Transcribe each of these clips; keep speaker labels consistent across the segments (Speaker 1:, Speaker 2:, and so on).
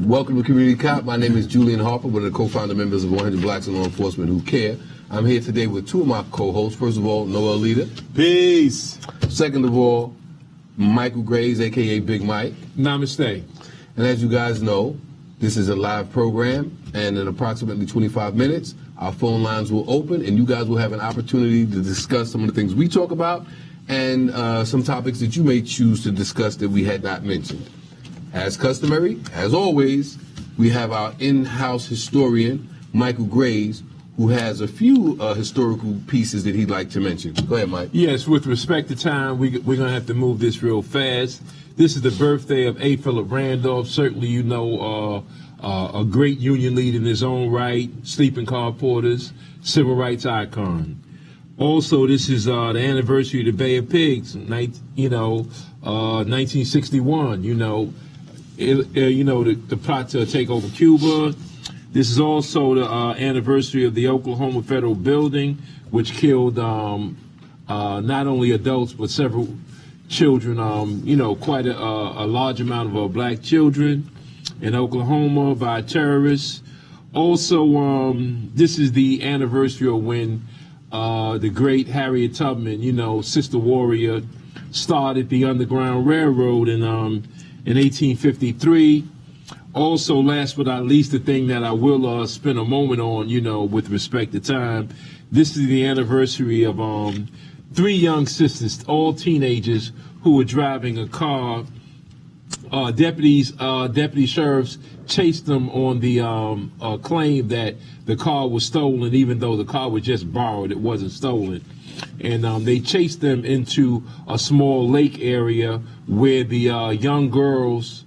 Speaker 1: Welcome to Community Cop. My name is Julian Harper, one of the co-founder members of 100 Blacks in Law Enforcement Who Care. I'm here today with two of my co-hosts. First of all, Noel Leader.
Speaker 2: Peace.
Speaker 1: Second of all, Michael Graves, a.k.a. Big Mike.
Speaker 3: Namaste.
Speaker 1: And as you guys know, this is a live program, and in approximately 25 minutes, our phone lines will open, and you guys will have an opportunity to discuss some of the things we talk about and some topics that you may choose to discuss that we had not mentioned. As customary, as always, we have our in-house historian, Michael Graves, who has a few historical pieces that he'd like to mention. Go ahead, Mike.
Speaker 3: Yes, with respect to time, we're going to have to move this real fast. This is the birthday of A. Philip Randolph. Certainly, you know, a great union leader in his own right, sleeping car porters, civil rights icon. Also, this is the anniversary of the Bay of Pigs, 1961, the plot to take over Cuba. This is also the anniversary of the Oklahoma Federal Building, which killed not only adults but several children, quite a large amount of black children in Oklahoma by terrorists. Also, this is the anniversary of when the great Harriet Tubman, Sister Warrior, started the Underground Railroad in 1853. Also, last but not least, the thing that I will spend a moment on, with respect to time, this is the anniversary of three young sisters, all teenagers, who were driving a car. Deputy sheriffs chased them on the claim that the car was stolen, even though the car was just borrowed, it wasn't stolen. And they chased them into a small lake area where the young girls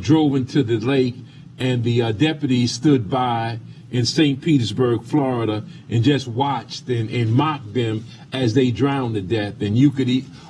Speaker 3: drove into the lake, and the deputies stood by in St. Petersburg, Florida, and just watched and mocked them as they drowned to death. And you could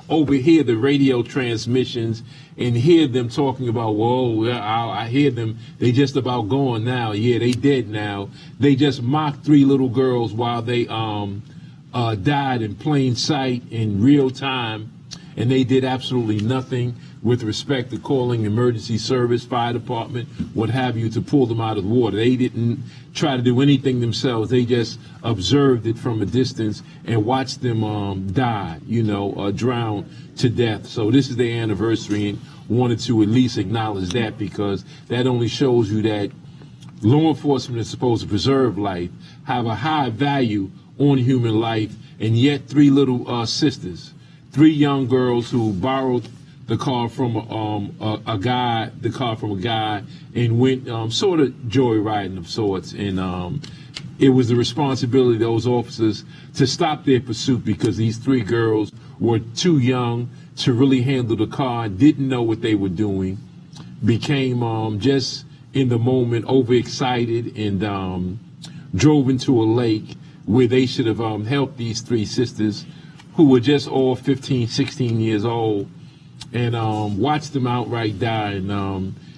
Speaker 3: overhear the radio transmissions and hear them talking about, whoa, I hear them, they just about gone now. Yeah, they dead now. They just mocked three little girls while they died in plain sight in real time, and they did absolutely nothing with respect to calling emergency service, fire department, what have you, to pull them out of the water. They didn't try to do anything themselves. They just observed it from a distance and watched them die, drown to death. So this is their anniversary, and wanted to at least acknowledge that, because that only shows you that law enforcement is supposed to preserve life, have a high value on human life, and yet three little sisters, three young girls who borrowed the car from a guy, and went sort of joyriding of sorts. And it was the responsibility of those officers to stop their pursuit, because these three girls were too young to really handle the car, didn't know what they were doing, became just in the moment overexcited, and drove into a lake where they should have helped these three sisters, who were just all 15, 16 years old, and watched them outright die. And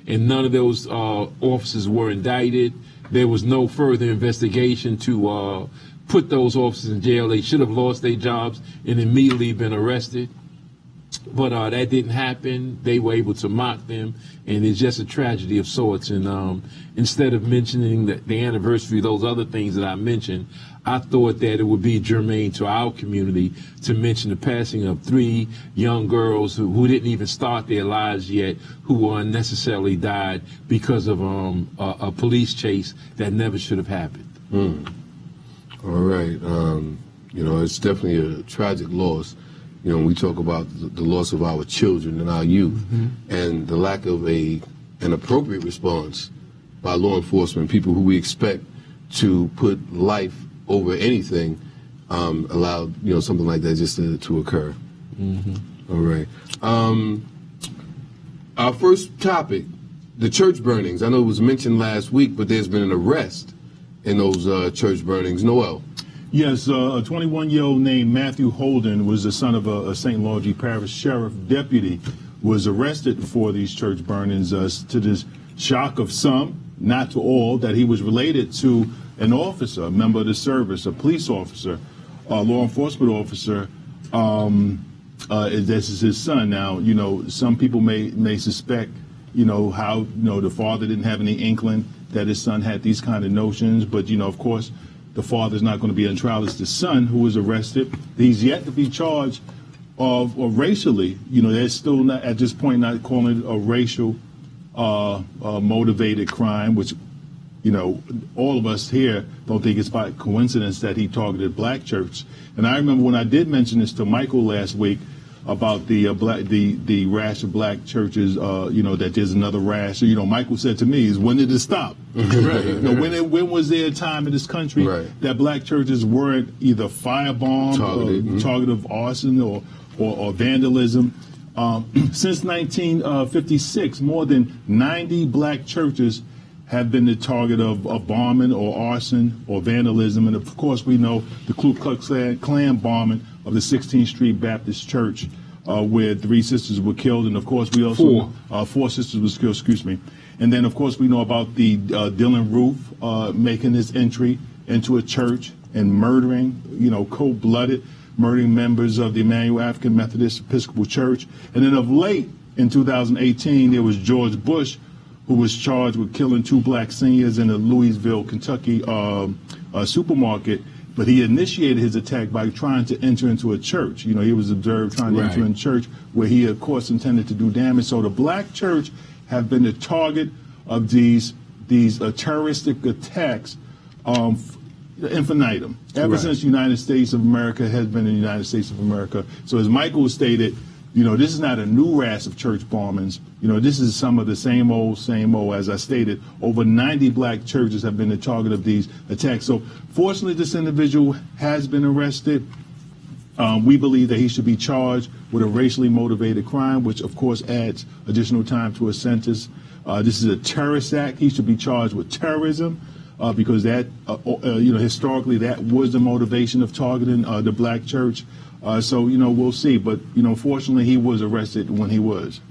Speaker 3: none of those officers were indicted. There was no further investigation to put those officers in jail. They should have lost their jobs and immediately been arrested. But that didn't happen. They were able to mock them, and it's just a tragedy of sorts. And instead of mentioning the anniversary of those other things that I mentioned, I thought that it would be germane to our community to mention the passing of three young girls who didn't even start their lives yet, who unnecessarily died because of a police chase that never should have happened.
Speaker 1: All right. It's definitely a tragic loss. When we talk about the loss of our children and our youth, and the lack of an appropriate response by law enforcement, people who we expect to put life over anything, allowed something like that just to occur. All right. Our first topic, the church burnings. I know it was mentioned last week, but there's been an arrest in those church burnings. Noel.
Speaker 2: Yes, a 21-year-old named Matthew Holden was the son of a St. Logy Parish sheriff deputy, was arrested for these church burnings, to the shock of some, not to all, that he was related to an officer, a member of the service, a police officer, a law enforcement officer. This is his son. Now, some people may suspect how, the father didn't have any inkling that his son had these kind of notions. But, of course, the father's not going to be on trial. It's the son who was arrested. He's yet to be charged or racially. They're still not, at this point, not calling it a racial motivated crime, which, all of us here don't think it's by coincidence that he targeted black churches. And I remember when I did mention this to Michael last week about the rash of black churches, that there's another rash. So, Michael said to me, when did it stop? Right. When was there a time in this country that black churches weren't either firebombed, target of arson or vandalism? Since 1956, more than 90 black churches have been the target of bombing or arson or vandalism. And of course, we know the Ku Klux Klan bombing of the 16th Street Baptist Church, where 3 sisters were killed. And of course, we also, 4 sisters were killed, excuse me. And then, of course, we know about the Dylan Roof making his entry into a church and murdering, cold-blooded, murdering members of the Emmanuel African Methodist Episcopal Church. And then of late, in 2018, there was George Bush, who was charged with killing 2 black seniors in a Louisville, Kentucky supermarket. But he initiated his attack by trying to enter into a church. He was observed trying to enter in church where he, of course, intended to do damage. So the black church have been the target of these terroristic attacks infinitum. Ever since the United States of America has been in the United States of America. So as Michael stated, this is not a new rash of church bombings. This is some of the same old, as I stated. Over 90 black churches have been the target of these attacks. So fortunately, this individual has been arrested. We believe that he should be charged with a racially motivated crime, which of course adds additional time to a sentence. This is a terrorist act. He should be charged with terrorism. Because that, historically, that was the motivation of targeting the black church. So, we'll see. But, fortunately, he was arrested when he was.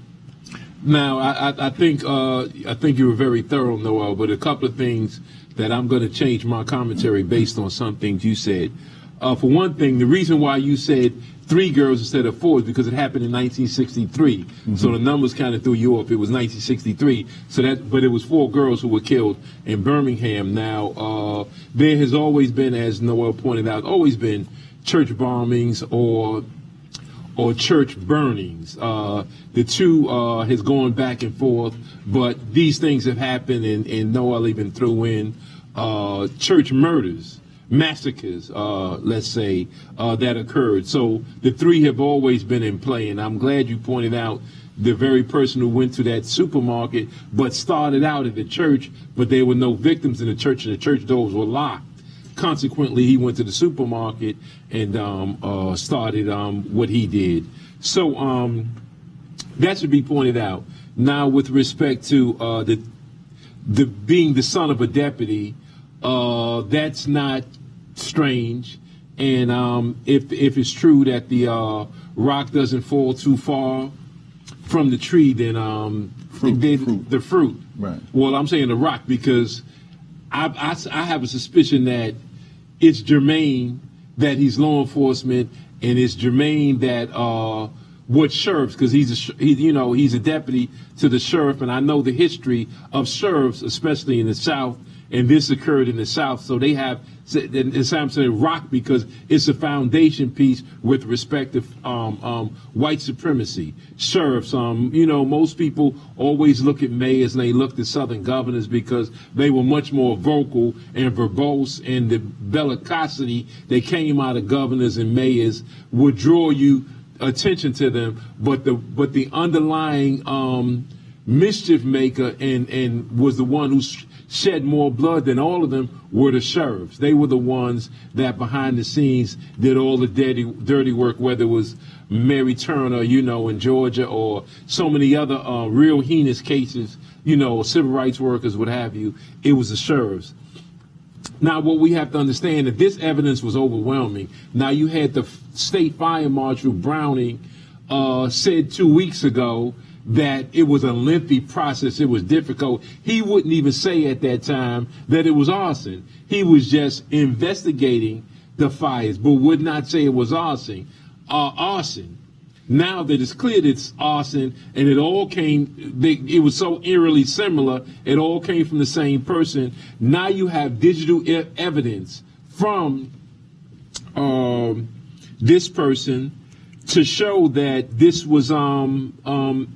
Speaker 3: Now, I think you were very thorough, Noel, but a couple of things that I'm going to change my commentary based on some things you said. For one thing, the reason why you said 3 girls instead of 4 is because it happened in 1963. Mm-hmm. So the numbers kind of threw you off. It was 1963. But it was 4 girls who were killed in Birmingham. Now, there has always been, as Noel pointed out, church bombings or church burnings. The two has gone back and forth, but these things have happened, and Noel even threw in church murders. Massacres, let's say, that occurred. So the 3 have always been in play, and I'm glad you pointed out the very person who went to that supermarket but started out at the church, but there were no victims in the church, and the church doors were locked. Consequently, he went to the supermarket and started what he did. So that should be pointed out. Now, with respect to the being the son of a deputy, that's not strange. And if it's true that the rock doesn't fall too far from the tree, then the fruit.
Speaker 2: Right.
Speaker 3: Well, I'm saying the rock because I have a suspicion that it's germane that he's law enforcement, and it's germane that what sheriffs, because he's a deputy to the sheriff, and I know the history of sheriffs, especially in the South, and this occurred in the South. So they have, and I'm saying rock because it's a foundation piece with respect to white supremacy. Sheriffs, most people always look at mayors and they look at Southern governors because they were much more vocal and verbose, and the bellicosity that came out of governors and mayors would draw you attention to them. But the underlying mischief maker and was the one who shed more blood than all of them were the sheriffs. They were the ones that behind the scenes did all the dirty work, whether it was Mary Turner, in Georgia, or so many other real heinous cases, civil rights workers, what have you. It was the sheriffs. Now, what we have to understand that this evidence was overwhelming. Now, you had the state fire marshal Browning said 2 weeks ago that it was a lengthy process. It was difficult. He wouldn't even say at that time that it was arson. He was just investigating the fires, but would not say it was arson. Now that it's clear that it's arson, and it all it was so eerily similar, it all came from the same person. Now you have digital evidence from this person to show that this was a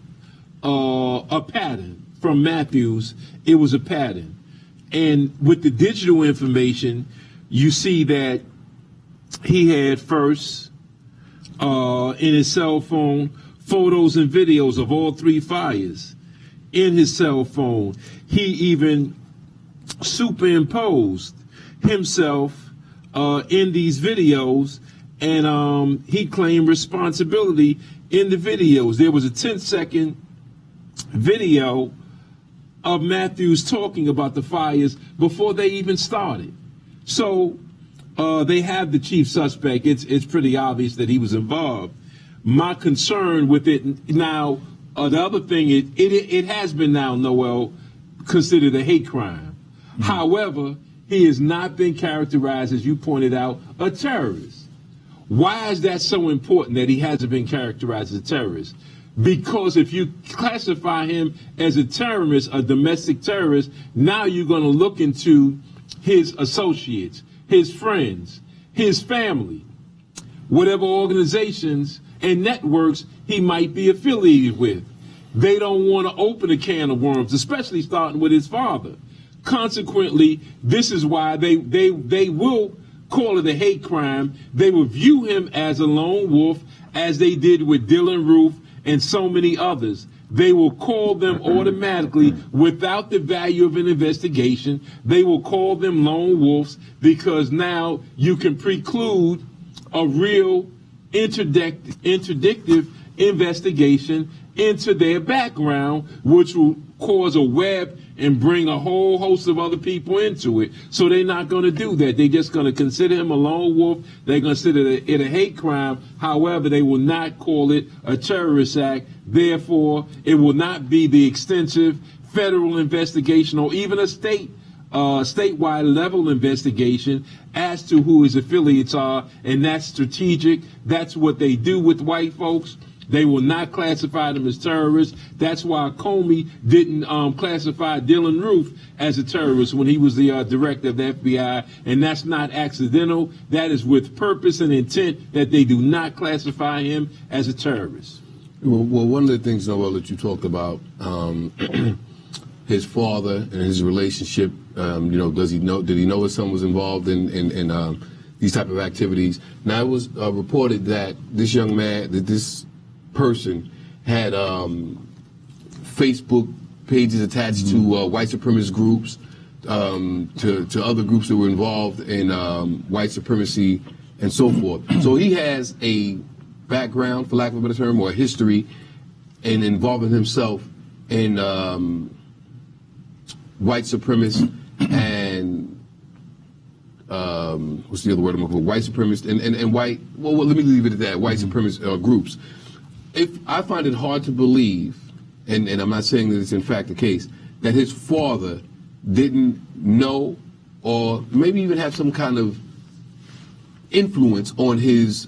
Speaker 3: pattern from Matthews. It was a pattern. And with the digital information, you see that he had first in his cell phone photos and videos of all three fires in his cell phone. He even superimposed himself in these videos, and he claimed responsibility in the videos. There was a 10-second video of Matthews talking about the fires before they even started. So they have the chief suspect. It's pretty obvious that he was involved. My concern with it now, the other thing, it has been now, Noel, considered a hate crime. Mm-hmm. However, he has not been characterized, as you pointed out, a terrorist. Why is that so important that he hasn't been characterized as a terrorist? Because if you classify him as a terrorist, a domestic terrorist, now you're going to look into his associates, his friends, his family, whatever organizations and networks he might be affiliated with. They don't want to open a can of worms, especially starting with his father. Consequently, this is why they will call it a hate crime. They will view him as a lone wolf, as they did with Dylan Roof and so many others. They will call them automatically, without the value of an investigation. They will call them lone wolves, because now you can preclude a real interdictive investigation into their background, which will cause a web and bring a whole host of other people into it. So they're not going to do that. They're just going to consider him a lone wolf. They're going to consider it a hate crime. However, they will not call it a terrorist act. Therefore, it will not be the extensive federal investigation or even a statewide level investigation as to who his affiliates are. And that's strategic. That's what they do with white folks. They will not classify them as terrorists. That's why Comey didn't classify Dylan Roof as a terrorist when he was the director of the FBI. And that's not accidental. That is with purpose and intent, that they do not classify him as a terrorist.
Speaker 1: Well, one of the things, Noel, that you talked about, his father and his relationship, did he know his son was involved in these type of activities? Now, it was reported that this young man, that this person had Facebook pages attached to white supremacist groups, to other groups that were involved in white supremacy and so forth. So he has a background, for lack of a better term, or a history in involving himself in white supremacists and what's the other word I'm looking for? White supremacists and white. Well, let me leave it at that. White supremacist groups. If I find it hard to believe, and I'm not saying that it's in fact the case, that his father didn't know or maybe even have some kind of influence on his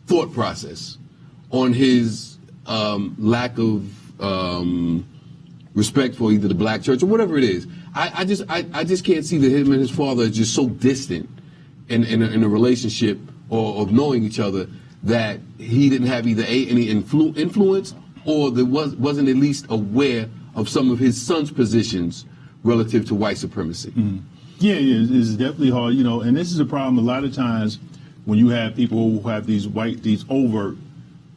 Speaker 1: thought process, on his lack of respect for either the black church or whatever it is. I just can't see that him and his father are just so distant in a relationship or of knowing each other that he didn't have either any influence or that wasn't at least aware of some of his son's positions relative to white supremacy. Mm-hmm.
Speaker 2: Yeah, it's definitely hard, and this is a problem a lot of times when you have people who have these overt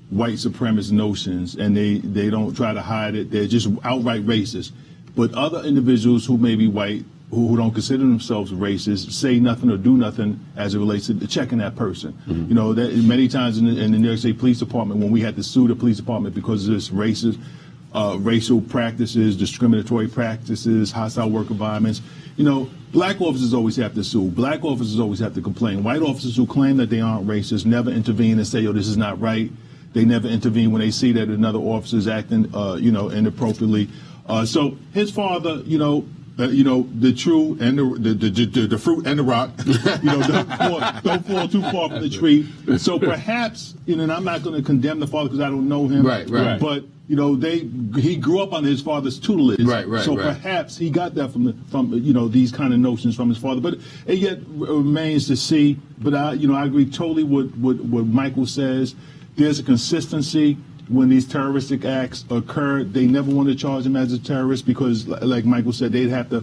Speaker 2: white supremacist notions, and they don't try to hide it. They're just outright racist. But other individuals who may be white, who don't consider themselves racist, say nothing or do nothing as it relates to checking that person. Mm-hmm. That many times in the New York State Police Department, when we had to sue the police department because of this racist, racial practices, discriminatory practices, hostile work environments, black officers always have to sue. Black officers always have to complain. White officers who claim that they aren't racist never intervene and say, yo, this is not right. They never intervene when they see that another officer is acting, inappropriately. So his father, you know, the true and the fruit and the rock, you know, don't fall too far from the tree. So perhaps, you know, and I'm not going to condemn the father because I don't know him.
Speaker 1: Right.
Speaker 2: But you know, he grew up under his father's tutelage.
Speaker 1: Right.
Speaker 2: So perhaps he got that from you know, these kind of notions from his father. But it yet remains to see. But I agree totally with what Michael says. There's a consistency. When these terroristic acts occur, they never want to charge him as a terrorist because, like Michael said, they'd have to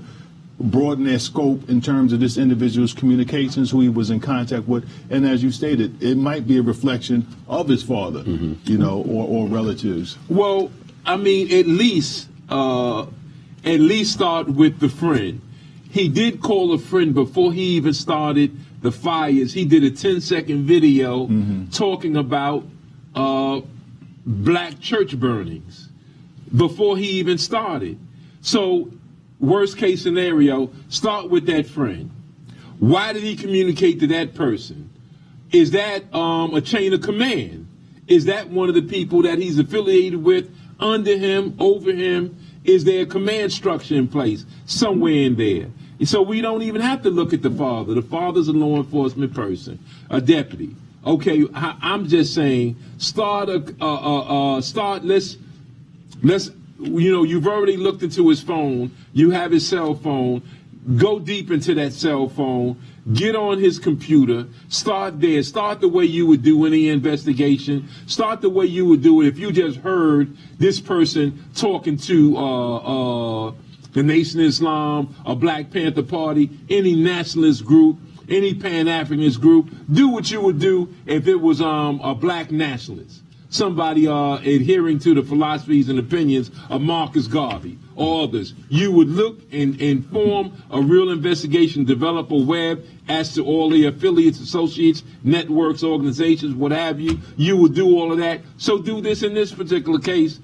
Speaker 2: broaden their scope in terms of this individual's communications, who he was in contact with. And as you stated, it might be a reflection of his father, you know, or relatives.
Speaker 3: Well, I mean, at least start with the friend. He did call a friend before he even started the fires. He did a 10-second video talking about black church burnings before he even started. So, worst case scenario, start with that friend. Why did he communicate to that person? Is that a chain of command? Is that one of the people that he's affiliated with, under him, over him? Is there a command structure in place somewhere in there? So we don't even have to look at the father. The father's a law enforcement person, a deputy. Okay, I'm just saying, let's, you know, you've already looked into his phone, you have his cell phone, go deep into that cell phone, get on his computer, start there, start the way you would do any investigation, start the way you would do it if you just heard this person talking to the Nation of Islam, a Black Panther Party, any nationalist group, any Pan-Africanist group. Do what you would do if it was a black nationalist, somebody adhering to the philosophies and opinions of Marcus Garvey or others. You would look and form a real investigation, develop a web as to all the affiliates, associates, networks, organizations, what have you. You would do all of that. So do this in this particular case,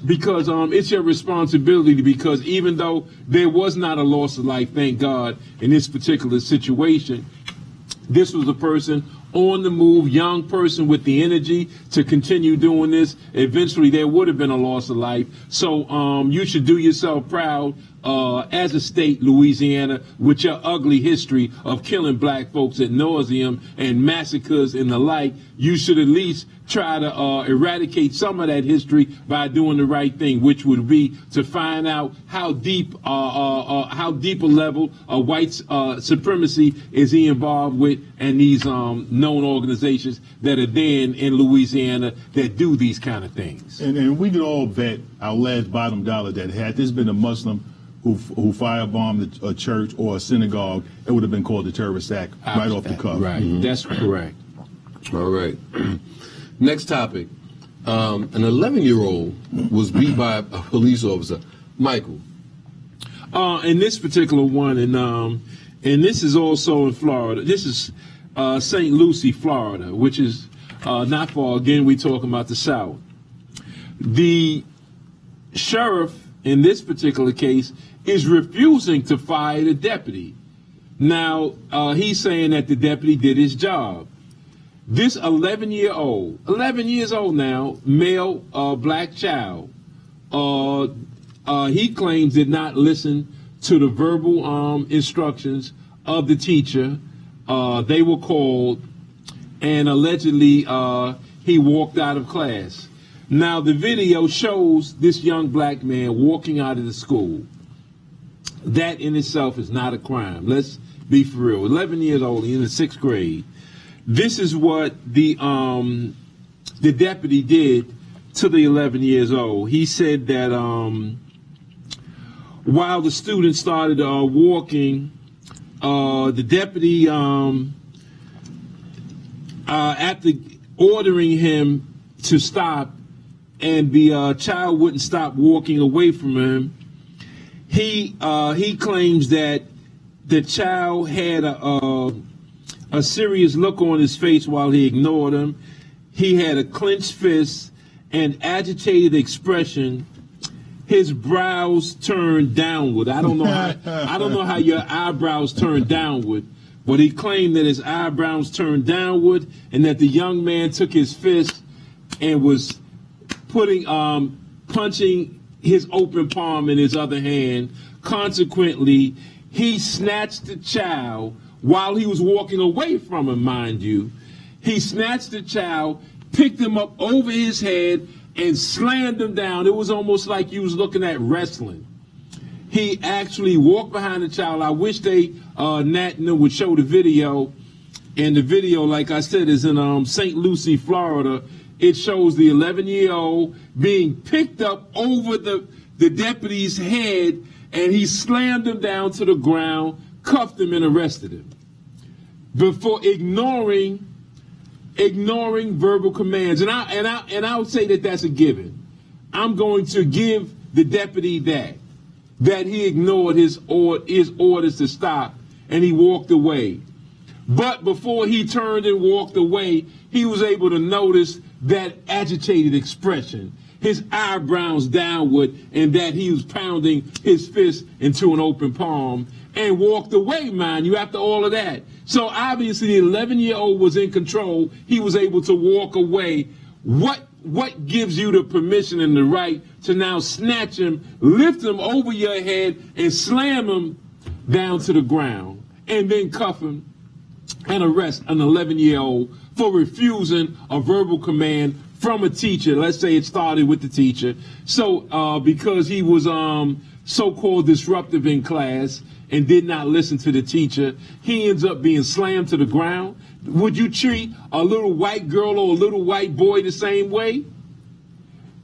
Speaker 3: because it's your responsibility, because even though there was not a loss of life, thank God, in this particular situation, this was a person on the move, young person with the energy to continue doing this. Eventually, there would have been a loss of life. So you should do yourself proud as a state, Louisiana, with your ugly history of killing black folks ad nauseum and massacres and the like. You should at least try to eradicate some of that history by doing the right thing, which would be to find out how deep a level of white supremacy is he involved with, and these known organizations that are there in Louisiana that do these kind of things.
Speaker 2: And we could all bet our last bottom dollar that had this been a Muslim who firebombed a church or a synagogue, it would have been called a terrorist act right off the cuff.
Speaker 3: Right, that's correct.
Speaker 1: All right. Next topic. An 11-year-old was beat by a police officer. Michael.
Speaker 3: In this particular one, and this is also in Florida. This is St. Lucie, Florida, which is not far. Again, we're talking about the South. The sheriff in this particular case is refusing to fire the deputy. Now, he's saying that the deputy did his job. This 11 years old now, male black child, he claims did not listen to the verbal instructions of the teacher. They were called, and allegedly he walked out of class. Now, the video shows this young black man walking out of the school. That in itself is not a crime. Let's be for real. 11 years old, in the 6th grade. This is what the deputy did to the 11 years old. He said that while the student started walking, the deputy, after ordering him to stop, and the child wouldn't stop walking away from him, he claims that the child had a serious look on his face while he ignored him. He had a clenched fist and agitated expression. His brows turned downward. I don't know how your eyebrows turn downward, but he claimed that his eyebrows turned downward and that the young man took his fist and was punching his open palm in his other hand. Consequently, he snatched the child while he was walking away from him, mind you. He snatched the child, picked him up over his head, and slammed him down. It was almost like you was looking at wrestling. He actually walked behind the child. I wish they, Nat would show the video. And the video, like I said, is in St. Lucie, Florida. It shows the 11-year-old being picked up over the deputy's head, and he slammed him down to the ground, cuffed him, and arrested him. Before ignoring verbal commands. And I would say that that's a given. I'm going to give the deputy that he ignored his orders to stop, and he walked away. But before he turned and walked away, he was able to notice that agitated expression, his eyebrows downward, and that he was pounding his fist into an open palm, and walked away, mind you, after all of that. So obviously the 11-year-old was in control. He was able to walk away. What gives you the permission and the right to now snatch him, lift him over your head, and slam him down to the ground, and then cuff him and arrest an 11-year-old for refusing a verbal command from a teacher? Let's say it started with the teacher. So because he was so-called disruptive in class and did not listen to the teacher, he ends up being slammed to the ground. Would you treat a little white girl or a little white boy the same way?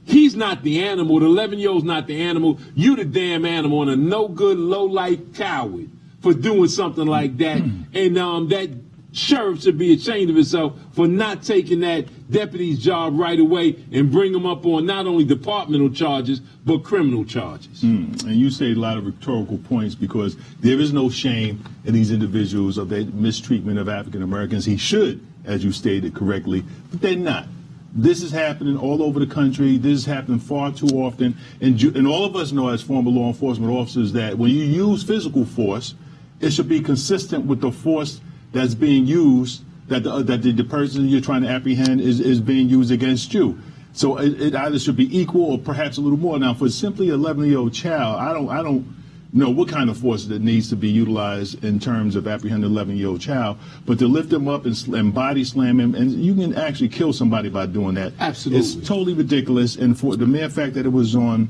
Speaker 3: He's not the animal. The 11-year-old's not the animal. You the damn animal, and a no-good, low-life coward for doing something like that. And that sheriff should be ashamed of himself for not taking that deputy's job right away and bring him up on not only departmental charges, but criminal charges.
Speaker 2: And you say a lot of rhetorical points, because there is no shame in these individuals of their mistreatment of African Americans. He should, as you stated correctly, but they're not. This is happening all over the country. This is happening far too often. And all of us know as former law enforcement officers that when you use physical force, it should be consistent with the force that's being used, that the person you're trying to apprehend is being used against you. So it either should be equal or perhaps a little more. Now, for simply an 11-year-old child, I don't know what kind of force that needs to be utilized in terms of apprehending an 11-year-old child, but to lift him up and body slam him, and you can actually kill somebody by doing that.
Speaker 3: Absolutely.
Speaker 2: It's totally ridiculous. And for the mere fact that it was on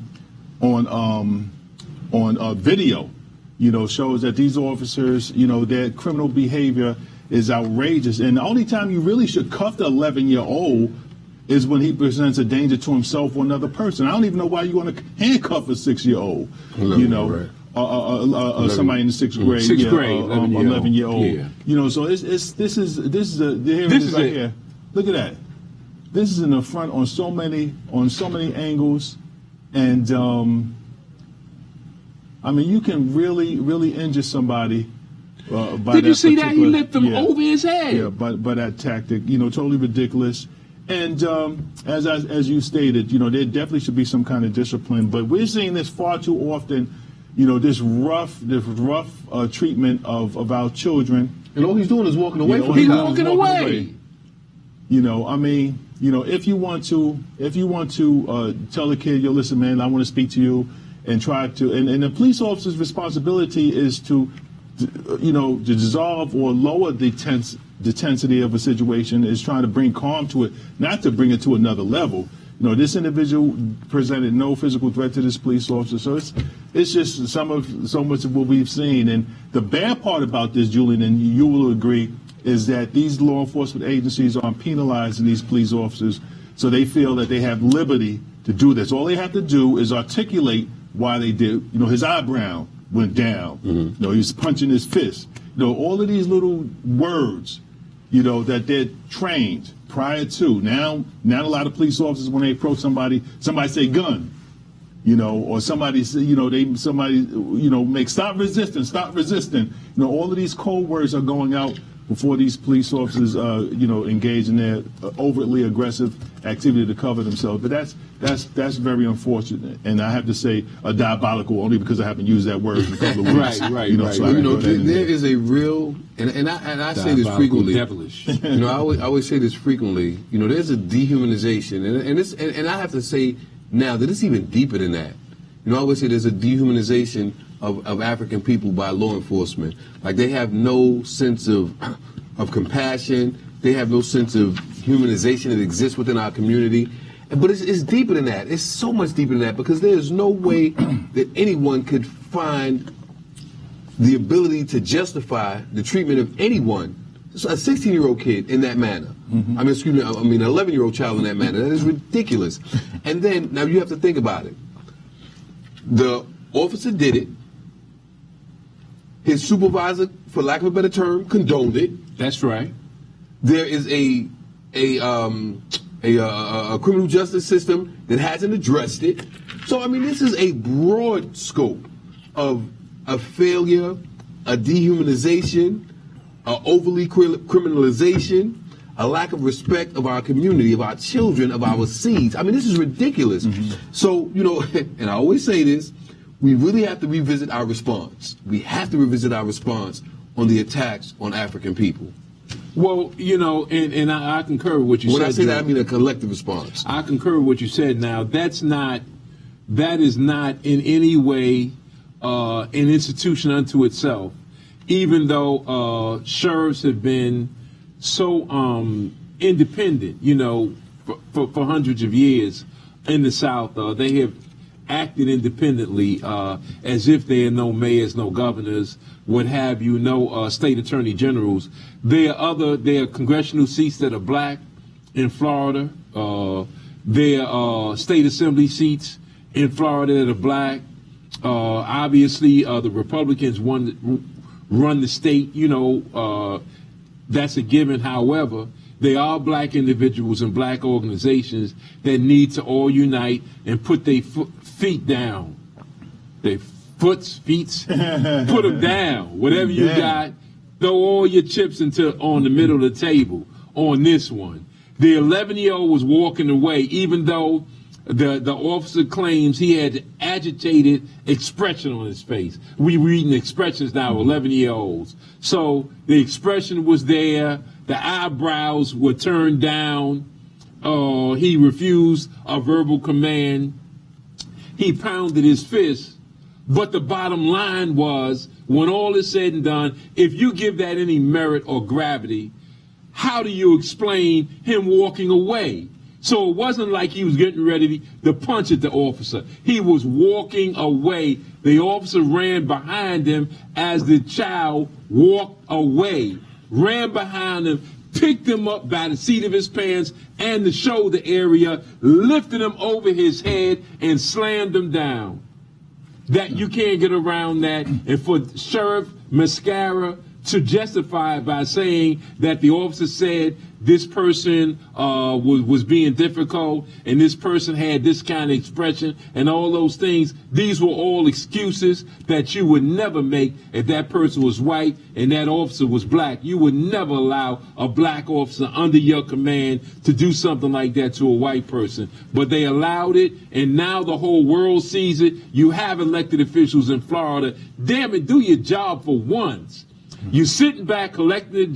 Speaker 2: video, shows that these officers, their criminal behavior is outrageous. And the only time you really should cuff the 11-year-old is when he presents a danger to himself or another person. I don't even know why you want to handcuff a 6-year-old, right. Somebody in the sixth grade, 11-year-old.
Speaker 3: Yeah.
Speaker 2: So this is right here. Look at that. This is in the front on so many angles, and you can really injure somebody.
Speaker 3: Did you see that? He lifted him over his head.
Speaker 2: Yeah, by that tactic, totally ridiculous. And as you stated, there definitely should be some kind of discipline. But we're seeing this far too often. This rough treatment of our children.
Speaker 1: And all he's doing is walking away from
Speaker 3: He's
Speaker 1: him.
Speaker 3: walking away.
Speaker 2: If you want to tell a kid, yo, listen, man, I want to speak to you, and try to, and the police officer's responsibility is to dissolve or lower the intensity of a situation, is trying to bring calm to it, not to bring it to another level. This individual presented no physical threat to this police officer, so it's just so much of what we've seen. And the bad part about this, Julian, and you will agree, is that these law enforcement agencies are penalizing these police officers, so they feel that they have liberty to do this. All they have to do is articulate why they did. His eyebrow went down. Mm-hmm. He was punching his fist. All of these little words, that they're trained prior to. Now a lot of police officers, when they approach somebody say gun, or somebody say, make stop resisting. All of these code words are going out before these police officers, engage in their overtly aggressive activity to cover themselves. But that's very unfortunate, and I have to say diabolical, only because I haven't used that word in a couple of weeks.
Speaker 3: Right.
Speaker 1: There is a real, and I say this frequently.
Speaker 3: Devilish.
Speaker 1: I always say this frequently. There's a dehumanization, and I have to say now that it's even deeper than that. I always say there's a dehumanization of African people by law enforcement. Like, they have no sense of compassion. They have no sense of humanization that exists within our community. But it's deeper than that. It's so much deeper than that, because there's no way that anyone could find the ability to justify the treatment of anyone, a 16-year-old kid, in that manner. Mm-hmm. an 11-year-old child in that manner. That is ridiculous. And then, now you have to think about it. The officer did it. His supervisor, for lack of a better term, condoned it.
Speaker 3: That's right.
Speaker 1: There is a criminal justice system that hasn't addressed it. So, this is a broad scope of a failure, a dehumanization, a overly criminalization, a lack of respect of our community, of our children, of our seeds. This is ridiculous. Mm-hmm. So, and I always say this, we really have to revisit our response. We have to revisit our response on the attacks on African people.
Speaker 3: Well, and I concur with what you said.
Speaker 1: When I say that, I mean a collective response.
Speaker 3: I concur with what you said. Now, that is not in any way an institution unto itself, even though sheriffs have been so independent, for hundreds of years in the South. They have acted independently, as if there are no mayors, no governors, what have you, no state attorney generals. There are congressional seats that are black in Florida. There are state assembly seats in Florida that are black. Obviously, the Republicans run the state. That's a given. However, they are black individuals and black organizations that need to all unite and put their feet down. Their feet, put them down. Whatever you got, throw all your chips on the middle of the table on this one. The 11-year-old was walking away, even though the officer claims he had agitated expression on his face. We reading expressions now, 11-year-olds. So the expression was there. The eyebrows were turned down. He refused a verbal command. He pounded his fist. But the bottom line was, when all is said and done, if you give that any merit or gravity, how do you explain him walking away? So it wasn't like he was getting ready to punch at the officer. He was walking away. The officer ran behind him as the child walked away, ran behind him, picked him up by the seat of his pants and the shoulder area, lifted him over his head, and slammed him down. That you can't get around that. And for Sheriff Mascara to justify it by saying that the officer said this person was being difficult and this person had this kind of expression and all those things, these were all excuses that you would never make if that person was white and that officer was black. You would never allow a black officer under your command to do something like that to a white person. But they allowed it, and now the whole world sees it. You have elected officials in Florida. Damn it, do your job for once. You're sitting back collecting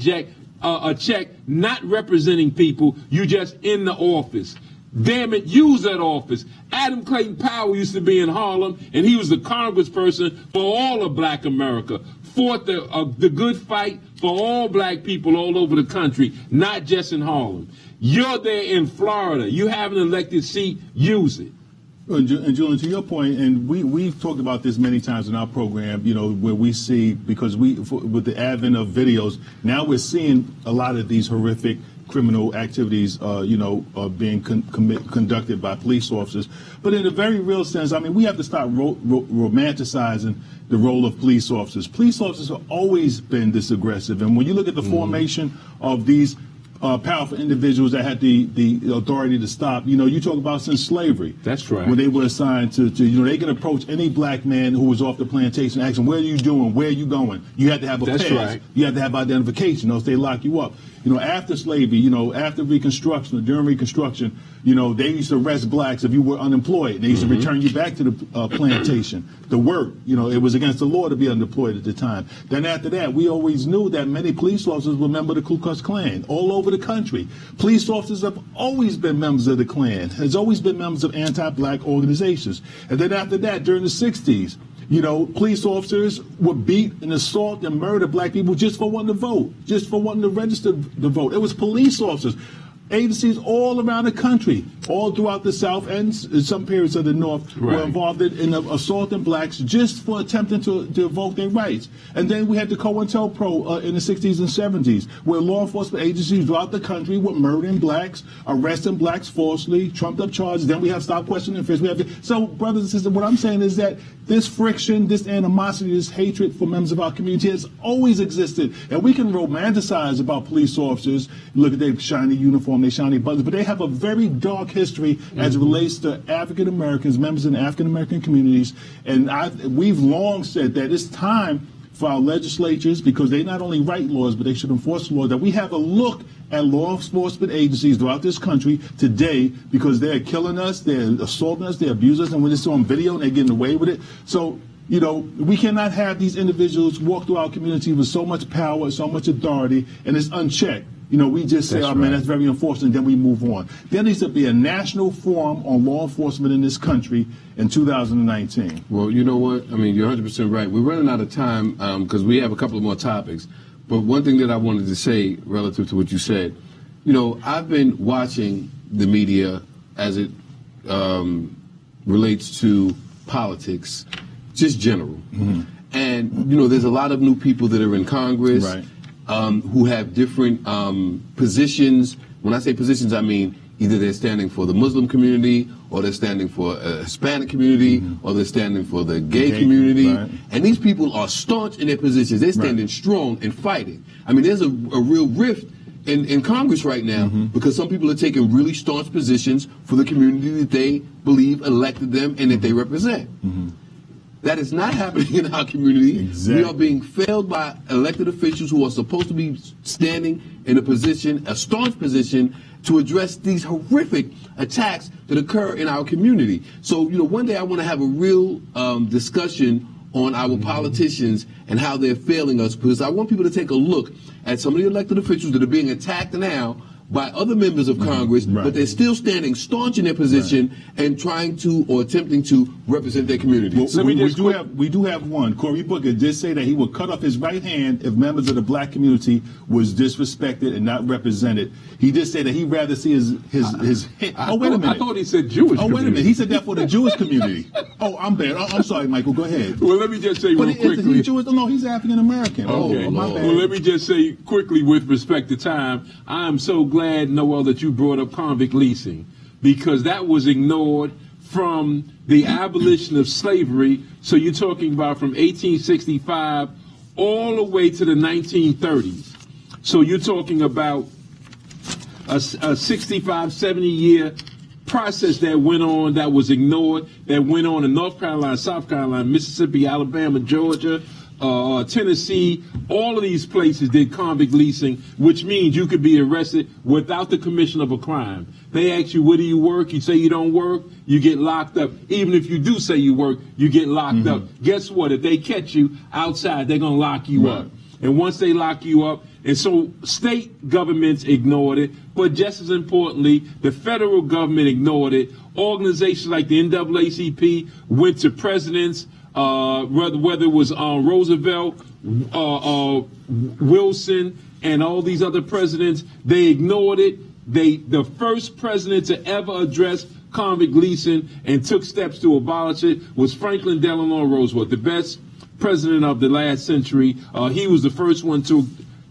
Speaker 3: a check, not representing people. You just in the office. Damn it, use that office. Adam Clayton Powell used to be in Harlem, and he was the congressperson for all of black America. Fought the good fight for all black people all over the country, not just in Harlem. You're there in Florida. You have an elected seat. Use it.
Speaker 2: And Julian, to your point, and we've talked about this many times in our program, where we see, because with the advent of videos, now we're seeing a lot of these horrific criminal activities, being conducted by police officers. But in a very real sense, we have to stop romanticizing the role of police officers. Police officers have always been this aggressive. And when you look at the formation of these powerful individuals that had the authority to stop. You talk about since slavery.
Speaker 3: That's right.
Speaker 2: When they were assigned to they can approach any black man who was off the plantation and ask him, where are you doing? Where are you going? You had to have a pass.
Speaker 3: Right.
Speaker 2: You had to have identification, else they lock you up. After slavery, after Reconstruction, or during Reconstruction, they used to arrest blacks if you were unemployed. They used to return you back to the plantation to work. It was against the law to be unemployed at the time. Then after that, we always knew that many police officers were members of the Ku Klux Klan all over over the country. Police officers have always been members of the Klan, has always been members of anti-black organizations. And then after that, during the 60s, you know, police officers would beat and assault and murder black people just for wanting to vote, just for wanting to register to vote. It was police officers. Agencies all around the country, all throughout the South and some periods of the North, were involved in assaulting blacks just for attempting to evoke their rights. And then we had the COINTELPRO in the 60s and 70s, where law enforcement agencies throughout the country were murdering blacks, arresting blacks falsely, trumped up charges. Then we have Stop Questioning Fish. So, brothers and sisters, what I'm saying is that this friction, this animosity, this hatred for members of our community has always existed. And we can romanticize about police officers, look at their shiny uniform, their shiny buttons, but they have a very dark history as it relates to African Americans, members in the African American communities. And we've long said that it's time for our legislatures, because they not only write laws, but they should enforce laws, that we have a look at law enforcement agencies throughout this country today, because they're killing us, they're assaulting us, they're abusing us, and when it's on video and they're getting away with it. So, you know, we cannot have these individuals walk through our community with so much power, so much authority, and it's unchecked. You know, we just say, oh, man, that's very unfortunate, then we move on. There needs to be a national forum on law enforcement in this country in 2019.
Speaker 1: Well, you know what? I mean, you're 100% right. We're running out of time because we have a couple of more topics. But one thing that I wanted to say relative to what you said, you know, I've been watching the media as it relates to politics, just general. Mm-hmm. And, you know, there's a lot of new people that are in Congress. Right. Who have different positions. When I say positions, I mean either they're standing for the Muslim community, or they're standing for a Hispanic community, or they're standing for the gay community. Right. And these people are staunch in their positions. They're standing strong and fighting. I mean, there's a real rift in Congress right now because some people are taking really staunch positions for the community that they believe elected them and that they represent. That is not happening in our community. Exactly. We are being failed by elected officials who are supposed to be standing in a position, a staunch position, to address these horrific attacks that occur in our community. So, you know, one day I want to have a real discussion on our politicians and how they're failing us, because I want people to take a look at some of the elected officials that are being attacked now by other members of Congress, but they're still standing staunch in their position and trying to or attempting to represent their community.
Speaker 2: Well, we do have one. Cory Booker did say that he would cut off his right hand if members of the black community was disrespected and not represented. He did say that he'd rather see his hand. Oh, wait a minute.
Speaker 3: I thought he said Jewish community.
Speaker 2: Oh, wait a minute. He said that for the Jewish community. Oh, I'm bad. I'm sorry, Michael. Go ahead.
Speaker 3: Well, let me just say real quickly.
Speaker 2: Is he Jewish? No, he's African American.
Speaker 3: Okay.
Speaker 2: Oh, my bad.
Speaker 3: Well, let me just say quickly with respect to time, I'm so glad, Noel, that you brought up convict leasing, because that was ignored from the abolition of slavery. So you're talking about from 1865 all the way to the 1930s. So you're talking about a 65, 70-year process that went on, that was ignored, that went on in North Carolina, South Carolina, Mississippi, Alabama, Georgia, Tennessee. All of these places did convict leasing, which means you could be arrested without the commission of a crime. They ask you, where do you work? You say you don't work, you get locked up. Even if you do say you work, you get locked up. Guess what? If they catch you outside, they're going to lock you up. And once they lock you up, and so state governments ignored it, but just as importantly, the federal government ignored it. Organizations like the NAACP went to presidents, whether it was Roosevelt, Wilson, and all these other presidents, they ignored it. The first president to ever address convict leasing and took steps to abolish it was Franklin Delano Roosevelt, the best president of the last century. He was the first one to,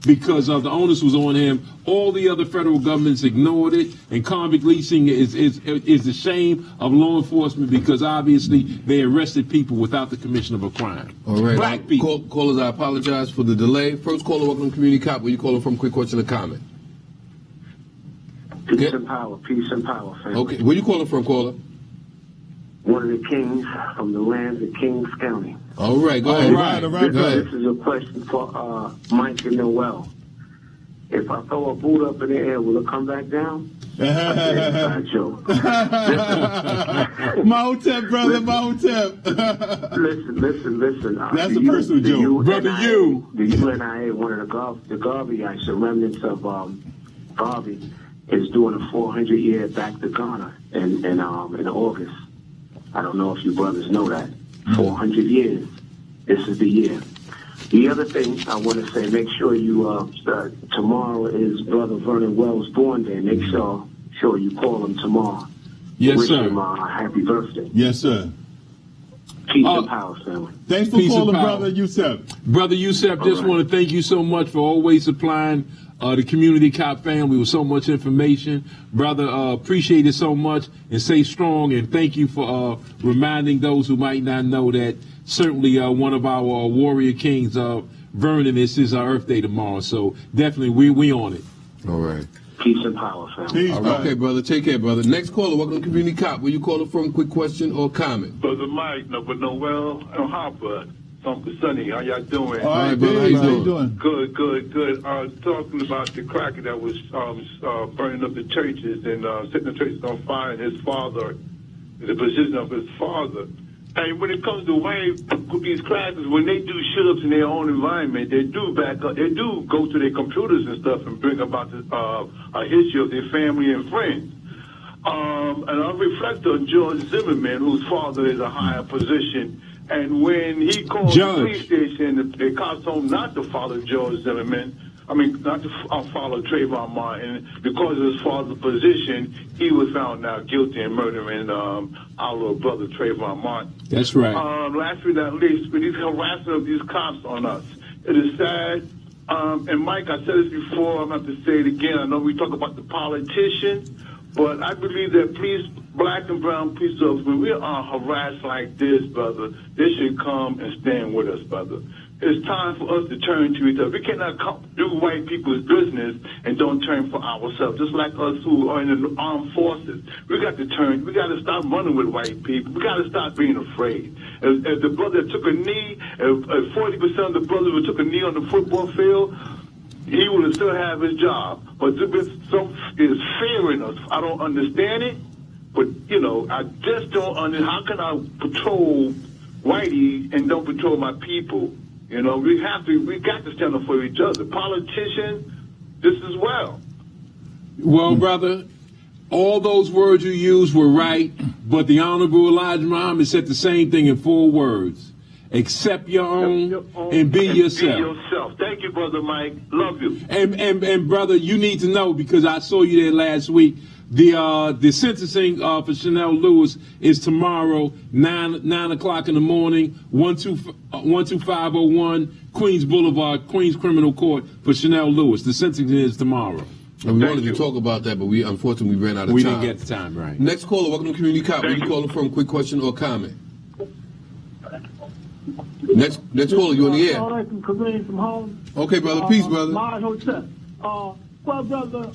Speaker 3: because the onus was on him. All the other federal governments ignored it, and convict leasing is the shame of law enforcement, because obviously they arrested people without the commission of a crime.
Speaker 1: All right.
Speaker 3: Black people.
Speaker 1: Callers, I apologize for the delay. First caller, welcome to Community Cop. Where you calling from? Quick question or comment.
Speaker 4: Peace and power, family.
Speaker 1: Okay, where you calling from, caller?
Speaker 4: One of the kings from the lands of Kings County.
Speaker 1: All right, go ahead.
Speaker 2: All right.
Speaker 4: This is a question for Mike and Noel. If I throw a boot up in the air, will it come back down? Inside joke.
Speaker 2: Mahotep, brother, Mahotep.
Speaker 4: Listen.
Speaker 2: That's a personal joke.
Speaker 4: Brother, you. The UNIA, one of the Garveyites, the remnants of Bobby is doing a 400-year back to Ghana in August. I don't know if you brothers know that. 400 years. This is the year. The other thing I want to say, make sure you, tomorrow is Brother Vernon Wells' born day. Make sure you call him tomorrow.
Speaker 3: Yes,
Speaker 4: Wish
Speaker 3: sir.
Speaker 4: him a happy birthday.
Speaker 2: Yes, sir.
Speaker 4: Peace and power, family.
Speaker 2: Thanks for
Speaker 3: Peace and
Speaker 2: calling,
Speaker 3: power.
Speaker 2: Brother Yusef.
Speaker 3: Brother Yusef, just
Speaker 4: right.
Speaker 3: want to thank you so much for always supplying the community cop family with so much information. Brother, appreciate it so much, and stay strong, and thank you for reminding those who might not know that certainly one of our warrior kings, Vernon, this is our Earth Day tomorrow, so definitely we on it.
Speaker 1: All right.
Speaker 4: Peace and power, family.
Speaker 2: Peace,
Speaker 1: All right. Okay, brother. Take care, brother. Next caller. Welcome to Community Cop. Where you calling from? Quick question or comment?
Speaker 5: Brother Mike, Noel, and Harper, Uncle Sonny, how y'all doing?
Speaker 2: All right,
Speaker 1: brother,
Speaker 2: Dave,
Speaker 1: how you
Speaker 2: how you doing?
Speaker 5: Good. Talking about the cracker that was burning up the churches and setting the churches on fire, and his father, the position of his father. And when it comes to white these crackers, when they do shit-ups in their own environment, they do back up. They do go to their computers and stuff and bring about a history of their family and friends. And I reflect on George Zimmerman, whose father is a higher position. And when he called the police station, the cops told him not to follow George Zimmerman. Not to follow Trayvon Martin. Because of his father's position, he was found now guilty in murdering our little brother, Trayvon Martin.
Speaker 3: That's right.
Speaker 5: Last but not least, with these harassment of these cops on us, it is sad. And Mike, I said this before, I'm going to have to say it again. I know we talk about the politicians, but I believe that black and brown police officers, when we are harassed like this, brother, they should come and stand with us, brother. It's time for us to turn to each other. We cannot do white people's business and don't turn for ourselves. Just like us who are in the armed forces, we got to turn. We got to stop running with white people. We got to stop being afraid. If the brother took a knee, if 40% of the brothers who took a knee on the football field, he would still have his job. But some is fear in us. I don't understand it, but I just don't understand. How can I patrol whitey and don't patrol my people? We got to stand up for each other. Politicians, this as well.
Speaker 3: Well, brother, all those words you used were right, but the Honorable Elijah Muhammad said the same thing in 4 words. Accept your own and be yourself.
Speaker 5: Be yourself. Thank you, Brother Mike. Love you.
Speaker 3: And brother, you need to know, because I saw you there last week, the sentencing for Chanel Lewis is tomorrow, 9 o'clock in the morning, 12501 Queens Boulevard, Queens Criminal Court for Chanel Lewis. The sentencing is tomorrow.
Speaker 1: And we wanted to talk about that, but unfortunately we ran out of time.
Speaker 3: We didn't get the time, right.
Speaker 1: Next caller. Welcome to Community Cop. Where you calling from? Quick question or comment? Next caller. You on the air?
Speaker 6: From home.
Speaker 1: Okay, brother. Peace, brother.
Speaker 6: My hotel. Well, brother,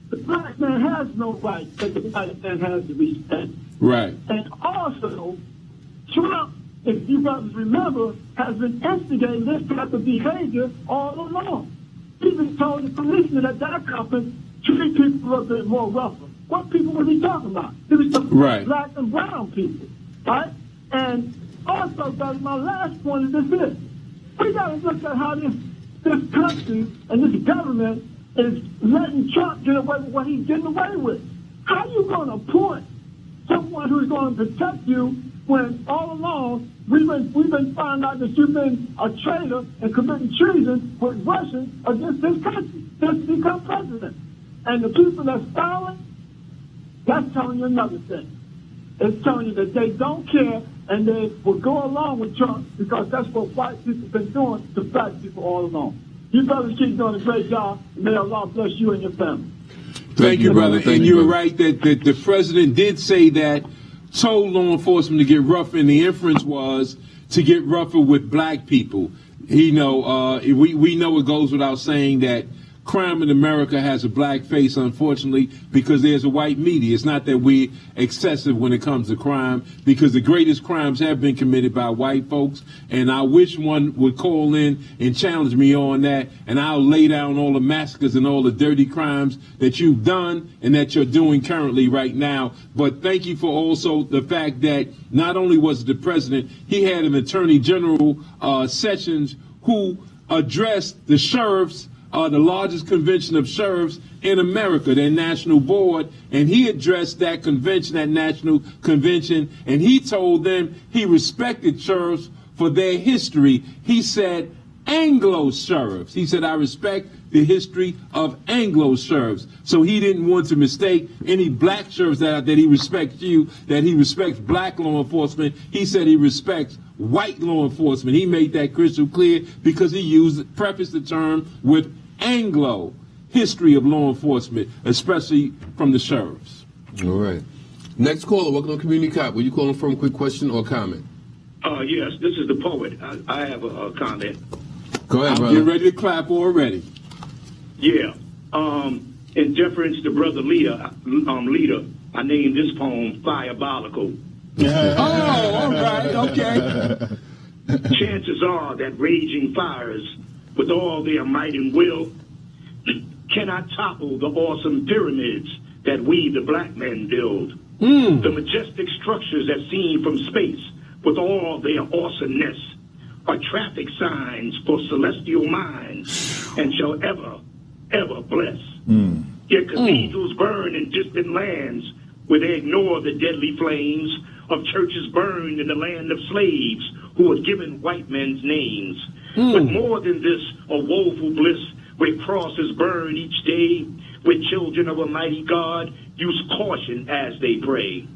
Speaker 6: the black man has no right that the white man has to respect.
Speaker 3: Right.
Speaker 6: And also, Trump, if you brothers remember, has been instigating this type of behavior all along. He even told the policeman at that conference, treat people a bit more rougher. What people was he talking about? He was talking about black and brown people, right? And also, brother, my last point is this. We got to look at how this country and this government is letting Trump get away with what he's getting away with. How are you going to appoint someone who's going to protect you when all along we've been finding out that you've been a traitor and committing treason with Russians against this country since you become president? And the people that's filing, that's telling you another thing. It's telling you that they don't care and they will go along with Trump because that's what white people have been doing to black people all along. You brothers keep doing a great job, and may Allah bless you and your family.
Speaker 3: Thank you, brother. And you're right that the president did say that, told law enforcement to get rougher, and the inference was to get rougher with black people. We know it goes without saying that crime in America has a black face, unfortunately, because there's a white media. It's not that we're excessive when it comes to crime, because the greatest crimes have been committed by white folks, and I wish one would call in and challenge me on that, and I'll lay down all the massacres and all the dirty crimes that you've done and that you're doing currently right now. But thank you for also the fact that not only was the president, he had an Attorney General, Sessions, who addressed the sheriffs the largest convention of sheriffs in America, their national board, and he addressed that convention, that national convention, and he told them he respected sheriffs for their history. He said, Anglo sheriffs. He said, I respect the history of Anglo sheriffs. So he didn't want to mistake any black sheriffs that he respects that he respects black law enforcement. He said he respects white law enforcement. He made that crystal clear because he prefaced the term with Anglo history of law enforcement, especially from the sheriffs.
Speaker 1: All right. Next caller, welcome to Community Cop. Where you calling from? Quick question or comment?
Speaker 7: Yes, this is the poet. I have a comment.
Speaker 1: Go ahead, brother.
Speaker 3: Get ready to clap already.
Speaker 7: Yeah. In deference to Brother Leader, I named this poem Firebolical.
Speaker 3: Oh, all right, okay.
Speaker 7: Chances are that raging fires, with all their might and will, cannot topple the awesome pyramids that we, the black men, build. The majestic structures that seen from space, with all their awesomeness, are traffic signs for celestial minds and shall ever, ever bless. Yet cathedrals burn in distant lands where they ignore the deadly flames of churches burned in the land of slaves who were given white men's names. But more than this, a woeful bliss where crosses burn each day, where children of a mighty God use caution as they pray.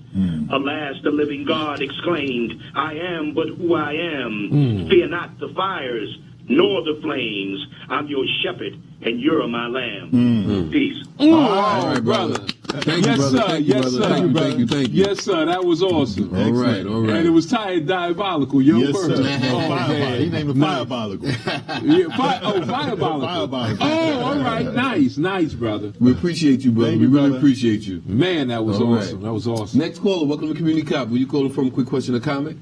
Speaker 7: Alas, the living God exclaimed, I am but who I am. Fear not the fires, nor the flames. I'm your shepherd, and you're my lamb. Peace.
Speaker 1: All right, brother. Thank you, brother.
Speaker 3: Sir.
Speaker 1: Thank you,
Speaker 3: Yes,
Speaker 1: brother.
Speaker 3: sir.
Speaker 1: Thank you.
Speaker 3: Yes, sir. That was awesome.
Speaker 1: All right.
Speaker 3: And it was tied diabolical. Your
Speaker 2: Yes,
Speaker 3: word.
Speaker 2: sir.
Speaker 3: Oh,
Speaker 2: He named it Firebolical.
Speaker 3: Firebolical.
Speaker 2: Firebolical.
Speaker 3: Oh, all right. Nice, brother.
Speaker 1: We appreciate you, brother.
Speaker 2: Thank
Speaker 1: We
Speaker 2: you,
Speaker 1: really
Speaker 2: brother.
Speaker 1: appreciate you.
Speaker 3: Man, that was
Speaker 1: All right.
Speaker 3: awesome. That was awesome.
Speaker 1: Next caller, welcome to Community Cop. Where you calling from? Quick question or comment?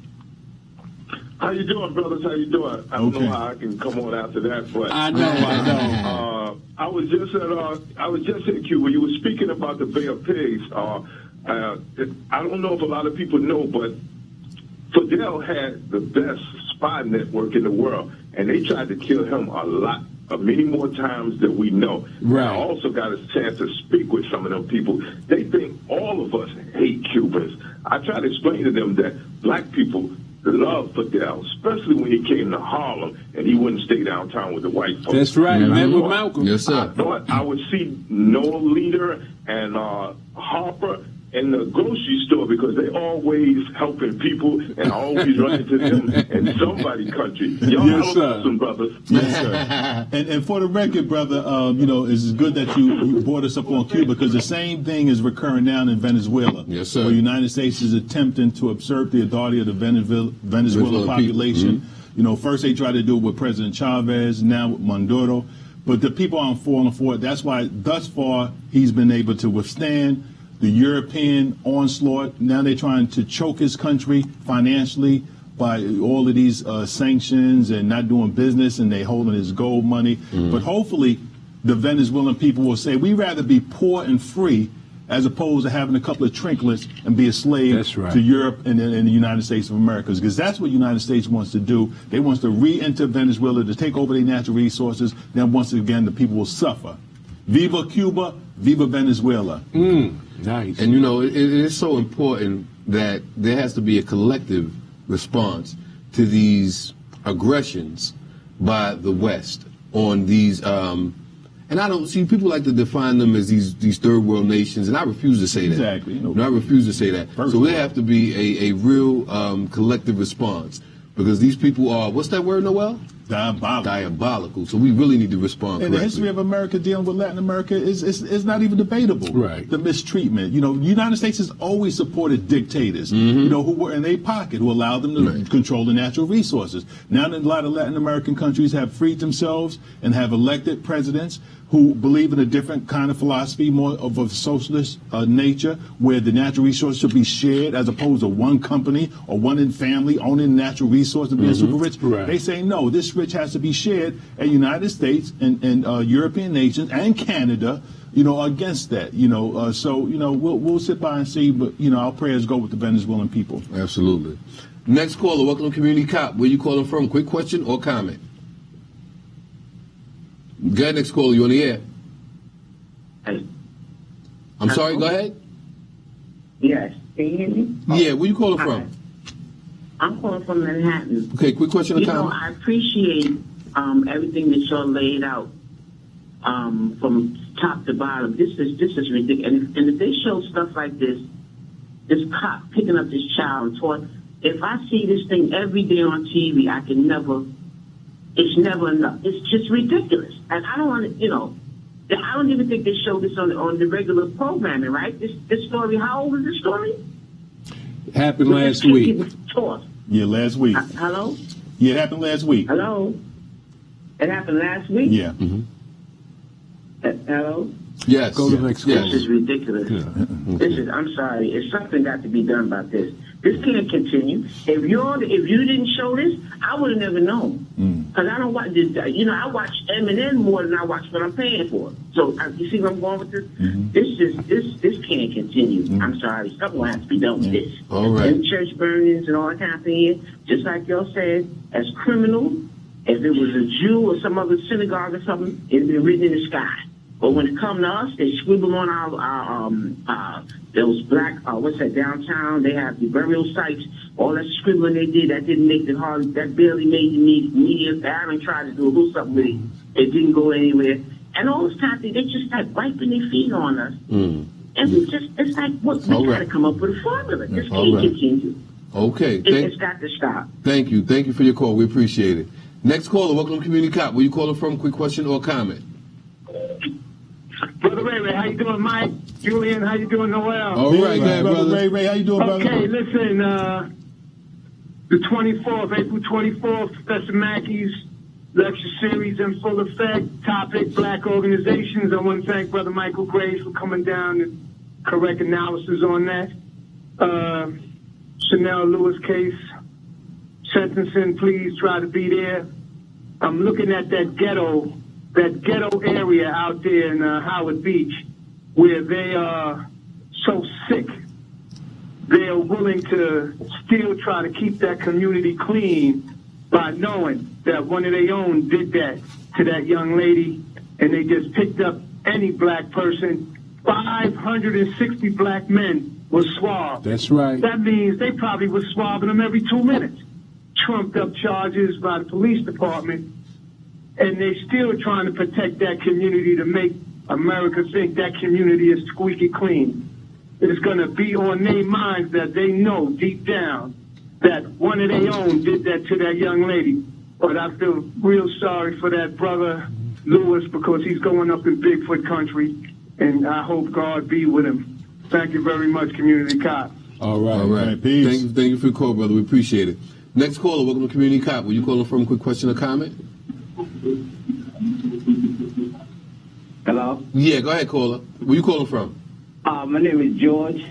Speaker 5: How you doing, brothers? How you doing? I don't
Speaker 2: Okay.
Speaker 5: know how I can come on after that, but
Speaker 3: I know.
Speaker 5: I was just in Cuba. You were speaking about the Bay of Pigs. I don't know if a lot of people know, but Fidel had the best spy network in the world, and they tried to kill him many more times than we know.
Speaker 3: Right.
Speaker 5: I also got a chance to speak with some of them people. They think all of us hate Cubans. I try to explain to them that black people love Fidel, especially when he came to Harlem and he wouldn't stay downtown with the white folks.
Speaker 3: That's right. Man with Malcolm.
Speaker 1: Yes,
Speaker 5: I
Speaker 1: sir.
Speaker 5: thought I would see Noah Leader and Harper in the grocery store because they always helping people and I always run into them in somebody's country. Y'all
Speaker 3: Yes, sir.
Speaker 5: awesome, brothers.
Speaker 2: Yes, sir. And for the record, brother, it's good that you brought us up on Cuba because the same thing is recurring now in Venezuela.
Speaker 1: Yes, sir.
Speaker 2: Where the United States is attempting to usurp the authority of the Venezuelan population.
Speaker 1: people.
Speaker 2: First they tried to do it with President Chavez, now with Maduro. But the people aren't falling for it. That's why thus far he's been able to withstand the European onslaught. Now they're trying to choke his country financially by all of these sanctions and not doing business, and they holding his gold money. But hopefully the Venezuelan people will say, we'd rather be poor and free as opposed to having a couple of trinklets and be a slave
Speaker 3: That's right.
Speaker 2: to Europe and the United States of America. Because that's what the United States wants to do. They want to re-enter Venezuela to take over their natural resources. Then once again, the people will suffer. Viva Cuba, viva Venezuela.
Speaker 3: Nice.
Speaker 1: And it is so important that there has to be a collective response to these aggressions by the West on these. And I don't see people like to define them as these third world nations, and I refuse to say that.
Speaker 2: Exactly.
Speaker 1: I refuse to say that.
Speaker 2: First
Speaker 1: So there
Speaker 2: world.
Speaker 1: have to be a real collective response because these people are, what's that word, Noel? Diabolical. So we really need to respond
Speaker 2: And the
Speaker 1: correctly.
Speaker 2: history of America dealing with Latin America is not even debatable.
Speaker 3: Right.
Speaker 2: The mistreatment. The United States has always supported dictators, who were in their pocket, who allowed them to control the natural resources. Now that a lot of Latin American countries have freed themselves and have elected presidents who believe in a different kind of philosophy, more of a socialist nature, where the natural resources should be shared as opposed to one company or one family owning the natural resource and being super rich.
Speaker 3: Right.
Speaker 2: They say, no, this rich has to be shared, and United States and European nations and Canada, are against that. We'll sit by and see, but, our prayers go with the Venezuelan people.
Speaker 1: Absolutely. Next caller, welcome to Community Cop. Where you calling from? Quick question or comment? Go ahead, next caller. You on the air?
Speaker 4: Hey.
Speaker 1: I'm sorry. Go ahead.
Speaker 4: Yes. Can you hear me?
Speaker 1: Yeah. Where you calling from?
Speaker 4: I'm calling from Manhattan.
Speaker 1: Okay. Quick question or
Speaker 4: You know,
Speaker 1: comment?
Speaker 4: I appreciate everything that y'all laid out from top to bottom. This is ridiculous. And if they show stuff like this cop picking up this child and taught, if I see this thing every day on TV, I can never. It's never enough. It's just ridiculous. And I don't want to, I don't even think they show this on the regular programming, right? This story, how old is this story?
Speaker 3: Happened last week.
Speaker 2: Yeah, last week.
Speaker 4: Hello?
Speaker 2: Yeah, it happened last week.
Speaker 4: Hello? It happened last week?
Speaker 2: Yeah.
Speaker 4: Hello?
Speaker 1: Yes.
Speaker 3: Go to the next
Speaker 1: yes.
Speaker 3: caller.
Speaker 4: This is ridiculous. I'm sorry. It's something got to be done about this. This can't continue. If you didn't show this, I would have never known. Because I don't watch this. I watch M&M more than I watch what I'm paying for. So you see where I'm going with this? This can't continue. I'm sorry. Something has to be done with this.
Speaker 1: All right.
Speaker 4: And church burnings and all that kind of thing. Just like y'all said, as criminal, if it was a Jew or some other synagogue or something, it'd be written in the sky. But when it comes to us, they scribble on our those black, downtown, they have the burial sites, all that scribbling they did, that didn't make it hard, that barely made the media. Aaron tried to do a little something with it. It didn't go anywhere. And all this time, they just like wiping their feet on us. And it's like, we got to come up with a formula. This can't continue.
Speaker 1: Okay.
Speaker 4: It's got to stop.
Speaker 1: Thank you. Thank you for your call. We appreciate it. Next caller, welcome to Community Cop. Where you calling from? Quick question or comment?
Speaker 6: Brother Ray, how you doing, Mike? Julian, how you doing, Noel?
Speaker 1: All right, brother.
Speaker 2: Ray, how you doing, brother?
Speaker 6: Okay, listen, the 24th, April 24th, Professor Mackey's lecture series in full effect. Topic, Black organizations. I want to thank Brother Michael Graves for coming down and correct analysis on that. Chanel Lewis case, sentencing, please try to be there. I'm looking at that ghetto area out there in Howard Beach, where they are so sick, they are willing to still try to keep that community clean by knowing that one of their own did that to that young lady, and they just picked up any black person. 560 black men were swabbed.
Speaker 3: That's right.
Speaker 6: That means they probably were swabbing them every 2 minutes. Trumped up charges by the police department, and they're still trying to protect that community to make America think that community is squeaky clean. It's going to be on their minds that they know deep down that one of their own did that to that young lady. But I feel real sorry for that brother Lewis, because he's going up in Bigfoot country, and I hope God be with him. Thank you very much, Community Cop.
Speaker 3: All right.
Speaker 1: All right.
Speaker 2: Peace.
Speaker 1: Thank you for your call, brother. We appreciate it. Next caller, welcome to Community Cop. Where you calling from? Quick question or comment?
Speaker 8: Hello?
Speaker 1: Yeah, go ahead, caller. Where you calling from?
Speaker 8: My name is George.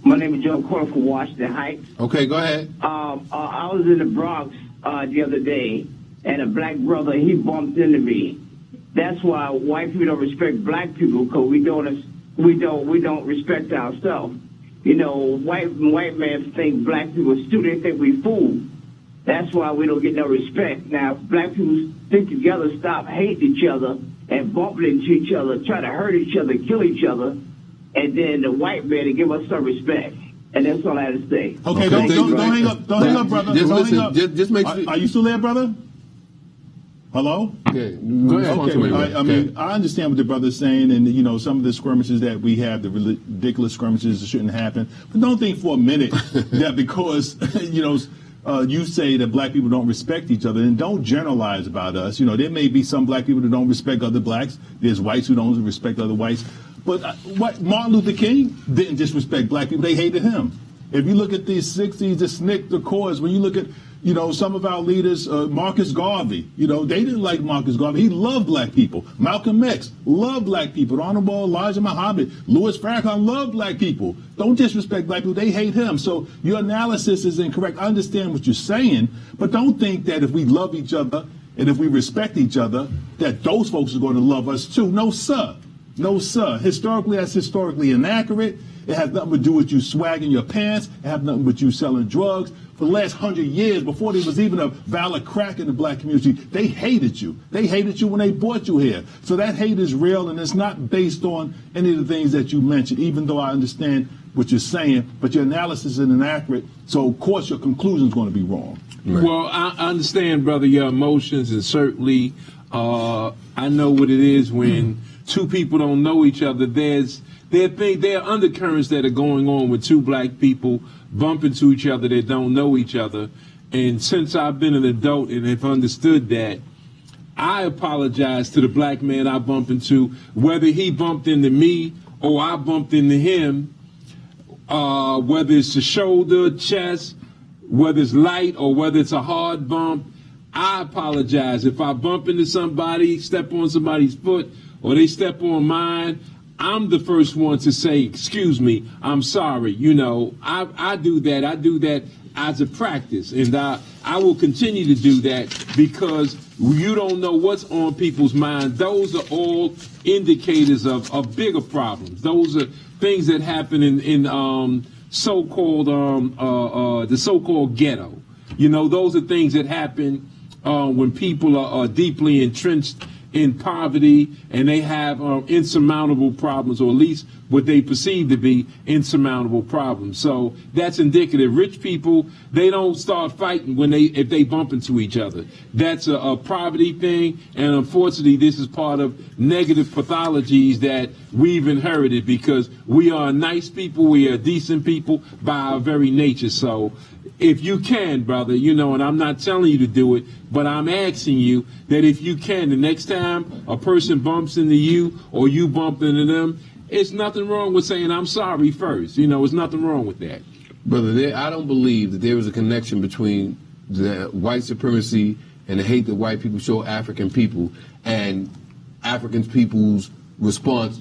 Speaker 8: I'm calling from Washington Heights.
Speaker 1: Okay, go ahead.
Speaker 8: I was in the Bronx the other day, and a black brother, he bumped into me. That's why white people don't respect black people, because we don't respect ourselves. White men think black people are stupid. They think we fool. That's why we don't get no respect. Now, if black people stick together, stop hating each other and bumping into each other, try to hurt each other, kill each other, and then the white man to give us some respect. And that's all I had to say.
Speaker 2: Okay, don't hang up. Don't hang up, brother.
Speaker 1: Just
Speaker 2: don't
Speaker 1: listen.
Speaker 2: hang up.
Speaker 1: Just make
Speaker 2: Are,
Speaker 1: sure.
Speaker 2: are you still there, brother? Hello?
Speaker 1: Okay, go ahead.
Speaker 2: Okay, I mean, I understand what the brother's saying, and some of the skirmishes that we have, the ridiculous skirmishes that shouldn't happen. But don't think for a minute that because you say that black people don't respect each other, and don't generalize about us. There may be some black people that don't respect other blacks. There's whites who don't respect other whites. But Martin Luther King didn't disrespect black people; they hated him. If you look at the '60s, the SNCC, the Cause, when you look at some of our leaders, Marcus Garvey, they didn't like Marcus Garvey. He loved black people. Malcolm X loved black people. Honorable Elijah Muhammad, Louis Farrakhan loved black people. Don't disrespect black people. They hate him. So your analysis is incorrect. I understand what you're saying, but don't think that if we love each other and if we respect each other, that those folks are going to love us too. No, sir. No, sir. Historically, that's historically inaccurate. It has nothing to do with you swagging your pants. It has nothing with you selling drugs. For the last 100 years, before there was even a valid crack in the black community, they hated you. They hated you when they brought you here. So that hate is real, and it's not based on any of the things that you mentioned, even though I understand what you're saying, but your analysis is inaccurate, so of course your conclusion is going to be wrong.
Speaker 3: Right. Well, I understand, brother, your emotions, and certainly I know what it is when two people don't know each other. There are undercurrents that are going on with two black people bump into each other that don't know each other. And since I've been an adult and have understood that, I apologize to the black man I bump into, whether he bumped into me or I bumped into him, whether it's a shoulder, chest, whether it's light or whether it's a hard bump. I apologize. If I bump into somebody, step on somebody's foot, or they step on mine, I'm the first one to say, excuse me, I'm sorry. You know, I do that. I do that as a practice, and I will continue to do that because you don't know what's on people's mind. Those are all indicators of bigger problems. Those are things that happen in so-called the so-called ghetto. You know, those are things that happen when people are deeply entrenched in poverty and they have insurmountable problems, or at least what they perceive to be insurmountable problems. So that's indicative. Rich people, they don't start fighting if they bump into each other. That's a poverty thing, and unfortunately this is part of negative pathologies that we've inherited because we are nice people, we are decent people by our very nature. So if you can, brother, you know, and I'm not telling you to do it, but I'm asking you that if you can, the next time a person bumps into you or you bump into them, it's nothing wrong with saying I'm sorry first. You know, there's nothing wrong with that.
Speaker 1: Brother, I don't believe that there is a connection between the white supremacy and the hate that white people show African people and African people's response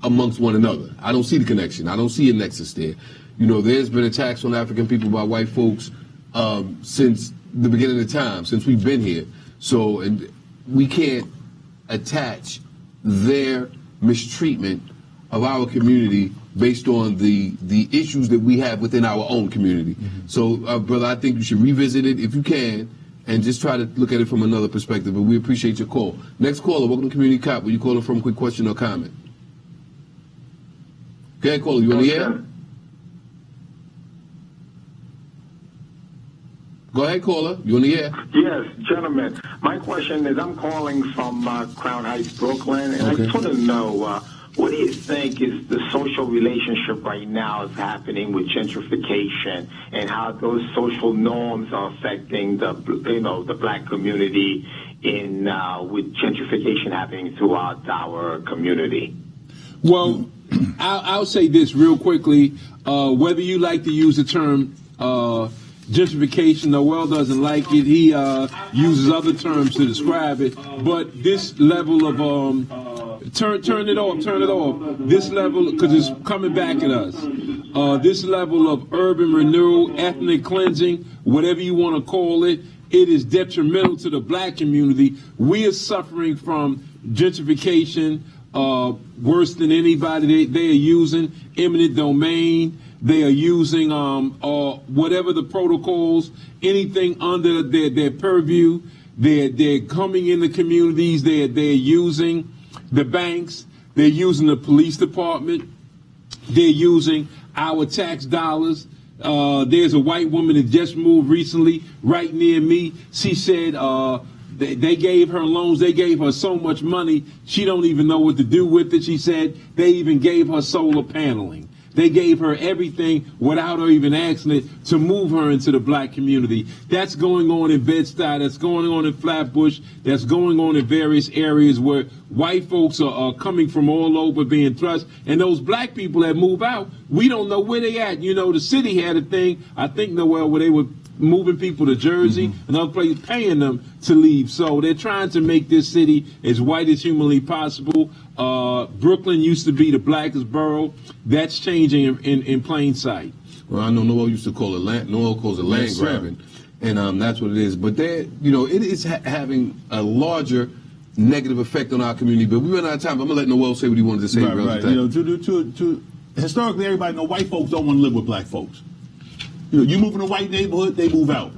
Speaker 1: amongst one another. I don't see the connection. I don't see a nexus there. You know, there's been attacks on African people by white folks since the beginning of time, since we've been here. So, and we can't attach their mistreatment of our community based on the issues that we have within our own community. Mm-hmm. So, brother, I think you should revisit it if you can and just try to look at it from another perspective. But we appreciate your call. Next caller, welcome to Community Cop. Where you calling from? Quick question or comment? Okay, caller, you on the air? Go ahead, caller. You on the air?
Speaker 9: Yes, gentlemen. My question is, I'm calling from Crown Heights, Brooklyn, and
Speaker 1: okay.
Speaker 9: I just want to know, what do you think is the social relationship right now is happening with gentrification, and how those social norms are affecting the black community with gentrification happening throughout our community?
Speaker 3: Well, I'll say this real quickly. Whether you like to use the term gentrification, Noel doesn't like it. He uses other terms to describe it. But this level of turn it off. This level, because it's coming back at us. This level of urban renewal, ethnic cleansing, whatever you want to call it, it is detrimental to the black community. We are suffering from gentrification worse than anybody. They are using eminent domain. They are using whatever the protocols, anything under their purview. They're coming in the communities. They're using the banks. They're using the police department. They're using our tax dollars. There's a white woman that just moved recently right near me. She said they gave her loans. They gave her so much money, she don't even know what to do with it. She said they even gave her solar paneling. They gave her everything without her even asking it to move her into the black community. That's going on in Bed-Stuy. That's going on in Flatbush. That's going on in various areas where white folks are coming from all over being thrust. And those black people that move out, we don't know where they at. You know, the city had a thing, I think, Noel, where they were moving people to Jersey and other places, paying them to leave. So they're trying to make this city as white as humanly possible. Brooklyn used to be the blackest borough. That's changing in plain sight.
Speaker 1: Well, I know Noel used to call it land. Noel calls it land grabbing, and that's what it is. But it is having a larger negative effect on our community. But we ran out of time. I'm gonna let Noel say what he wanted to say.
Speaker 2: Right. You know, historically, everybody know white folks don't want to live with black folks. You know, you move in a white neighborhood, they move out.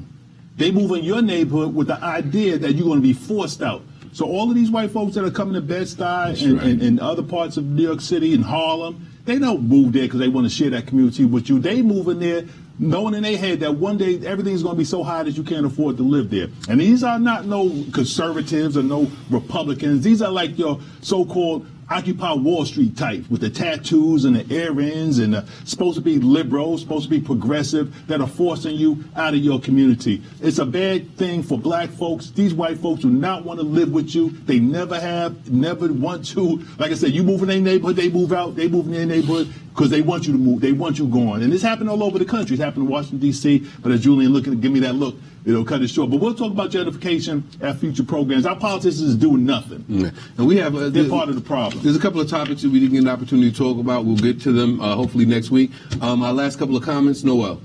Speaker 2: They move in your neighborhood with the idea that you're going to be forced out. So all of these white folks that are coming to Bed-Stuy and other parts of New York City and Harlem, they don't move there because they want to share that community with you. They move in there knowing in their head that one day everything's going to be so high that you can't afford to live there. And these are not no conservatives or no Republicans. These are like your so-called Occupy Wall Street types with the tattoos and the earrings and supposed to be liberal, supposed to be progressive, that are forcing you out of your community. It's a bad thing for black folks. These white folks do not want to live with you. They never have, never want to. Like I said, you move in their neighborhood, they move out. They move in their neighborhood because they want you to move. They want you gone. And this happened all over the country. It's happened in Washington, D.C., but as Julian looking to give me that look, it'll cut it short. But we'll talk about gentrification at future programs. Our politicians is doing nothing.
Speaker 1: Yeah. And we have
Speaker 2: they're part of the problem.
Speaker 1: There's a couple of topics that we didn't get an opportunity to talk about. We'll get to them hopefully next week. Our last couple of comments, Noel.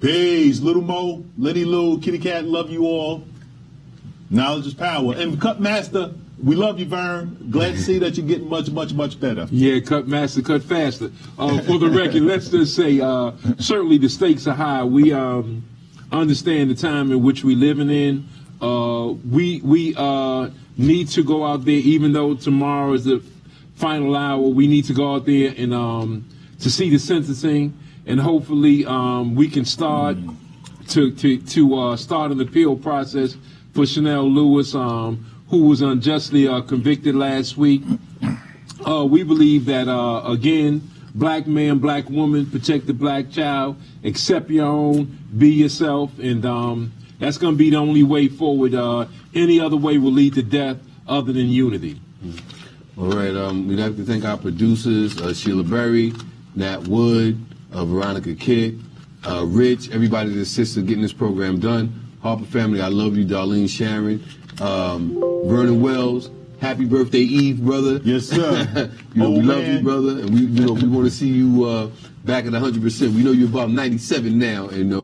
Speaker 2: Peace. Little Mo, Liddy Lou, Kitty Cat, love you all. Knowledge is power. And Cut Master, we love you, Vern. Glad to see that you're getting much, much, much better.
Speaker 3: Yeah, cut master, cut faster. For the record, let's just say certainly the stakes are high. We understand the time in which we're living in. We need to go out there, even though tomorrow is the final hour. We need to go out there and to see the sentencing, and hopefully we can start to start an appeal process for Chanel Lewis, who was unjustly convicted last week. We believe that again, black man, black woman, protect the black child, accept your own, be yourself, and that's going to be the only way forward. Any other way will lead to death other than unity.
Speaker 1: All right, we'd like to thank our producers, Sheila Berry, Nat Wood, Veronica Kidd, Rich, everybody that assisted getting this program done. Harper family, I love you, Darlene Sharon, Vernon Wells. Happy birthday, Eve, brother.
Speaker 2: Yes, sir.
Speaker 1: We love you, brother, and we want to see you back at 100%. We know you're about 97 now, and